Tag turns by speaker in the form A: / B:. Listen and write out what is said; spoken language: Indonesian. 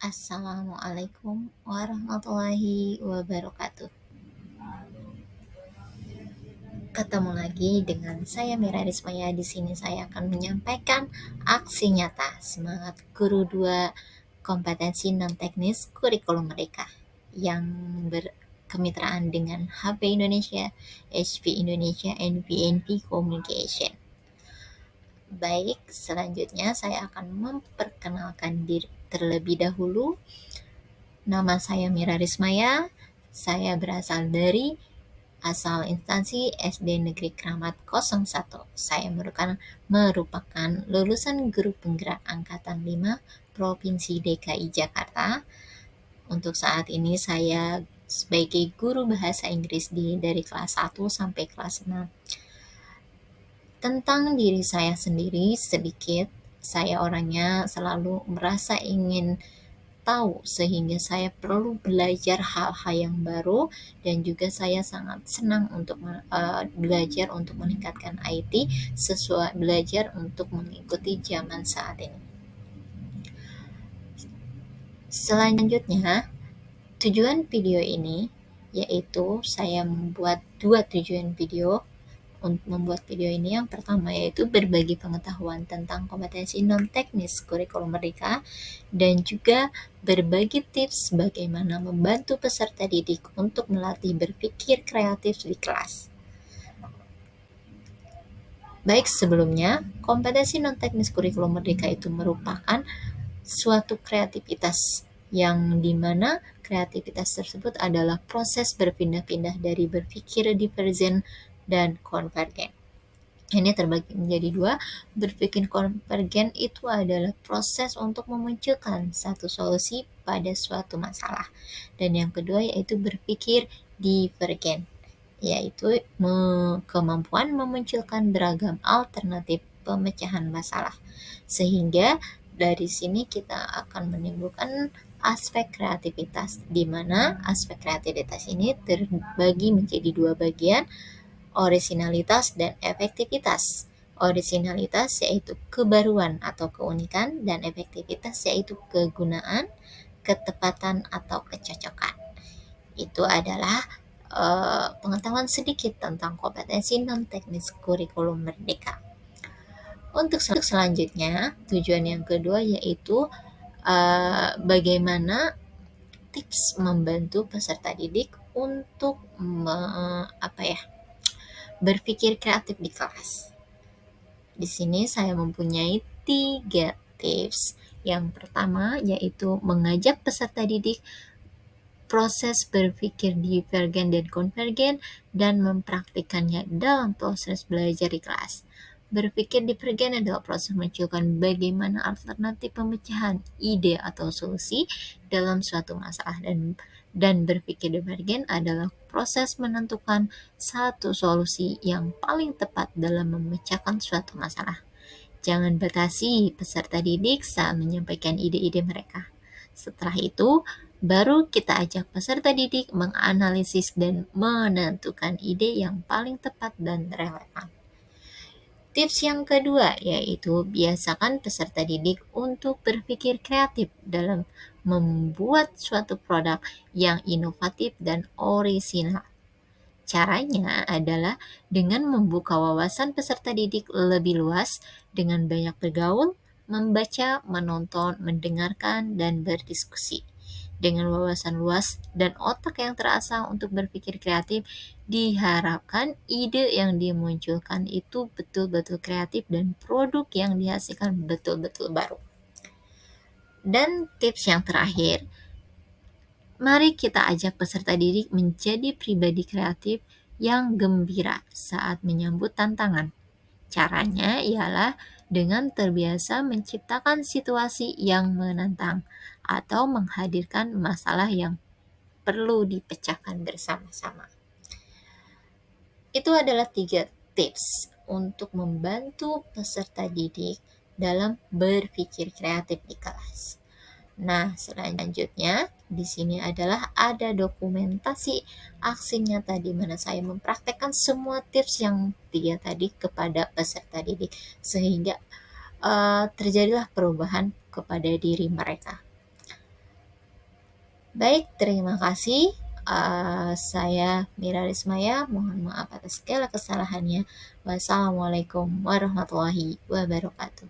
A: Assalamualaikum warahmatullahi wabarakatuh. Ketemu lagi dengan saya Mira Rismaya. Di sini saya akan menyampaikan aksi nyata semangat Guru 2 kompetensi non teknis kurikulum mereka yang berkemitraan dengan HP Indonesia, HP Indonesia, and PNP Communication. Baik, selanjutnya saya akan memperkenalkan diri terlebih dahulu. Nama saya Mira Rismaya. Saya berasal dari asal instansi SD Negeri Kramat 01. Saya merupakan lulusan Guru Penggerak Angkatan 5 Provinsi DKI Jakarta. Untuk saat ini saya sebagai guru bahasa Inggris dari kelas 1 sampai kelas 6. Tentang diri saya sendiri sedikit, saya orangnya selalu merasa ingin tahu sehingga saya perlu belajar hal-hal yang baru, dan juga saya sangat senang untuk belajar untuk meningkatkan IT, belajar untuk mengikuti zaman saat ini. Selanjutnya, tujuan video ini yaitu saya membuat 2 tujuan video. Untuk membuat video ini, yang pertama yaitu berbagi pengetahuan tentang kompetensi non teknis kurikulum merdeka, dan juga berbagi tips bagaimana membantu peserta didik untuk melatih berpikir kreatif di kelas. Baik, sebelumnya, kompetensi non teknis kurikulum merdeka itu merupakan suatu kreativitas yang dimana kreativitas tersebut adalah proses berpindah-pindah dari berpikir divergen dan konvergen. Ini terbagi menjadi 2. Berpikir konvergen itu adalah proses untuk memunculkan satu solusi pada suatu masalah. Dan yang kedua yaitu berpikir divergen, yaitu kemampuan memunculkan beragam alternatif pemecahan masalah. Sehingga dari sini kita akan menimbulkan aspek kreativitas, di mana aspek kreativitas ini terbagi menjadi 2 bagian, orisinalitas dan efektivitas. Orisinalitas yaitu kebaruan atau keunikan, dan efektivitas yaitu kegunaan, ketepatan atau kecocokan. Itu adalah pengetahuan sedikit tentang kompetensi non teknis kurikulum merdeka. Untuk selanjutnya, tujuan yang kedua yaitu bagaimana tips membantu peserta didik untuk berpikir kreatif di kelas. Di sini saya mempunyai 3 tips. Yang pertama yaitu mengajak peserta didik proses berpikir divergen dan konvergen dan mempraktikkannya dalam proses belajar di kelas. Berpikir divergen adalah proses menunjukkan bagaimana alternatif pemecahan ide atau solusi dalam suatu masalah, dan berpikir divergen adalah proses menentukan satu solusi yang paling tepat dalam memecahkan suatu masalah. Jangan batasi peserta didik saat menyampaikan ide-ide mereka. Setelah itu, baru kita ajak peserta didik menganalisis dan menentukan ide yang paling tepat dan relevan. Tips yang kedua yaitu biasakan peserta didik untuk berpikir kreatif dalam membuat suatu produk yang inovatif dan orisinal. Caranya adalah dengan membuka wawasan peserta didik lebih luas dengan banyak bergaul, membaca, menonton, mendengarkan, dan berdiskusi. Dengan wawasan luas dan otak yang terasah untuk berpikir kreatif, diharapkan ide yang dimunculkan itu betul-betul kreatif dan produk yang dihasilkan betul-betul baru. Dan tips yang terakhir, mari kita ajak peserta didik menjadi pribadi kreatif yang gembira saat menyambut tantangan. Caranya ialah dengan terbiasa menciptakan situasi yang menantang atau menghadirkan masalah yang perlu dipecahkan bersama-sama. Itu adalah 3 tips untuk membantu peserta didik dalam berpikir kreatif di kelas. Nah, selanjutnya di sini adalah ada dokumentasi aksi nyata di mana saya mempraktekkan semua tips yang 3 tadi kepada peserta didik, sehingga terjadilah perubahan kepada diri mereka. Baik, terima kasih. Saya Mira Rismaya, mohon maaf atas segala kesalahannya. Wassalamualaikum warahmatullahi wabarakatuh.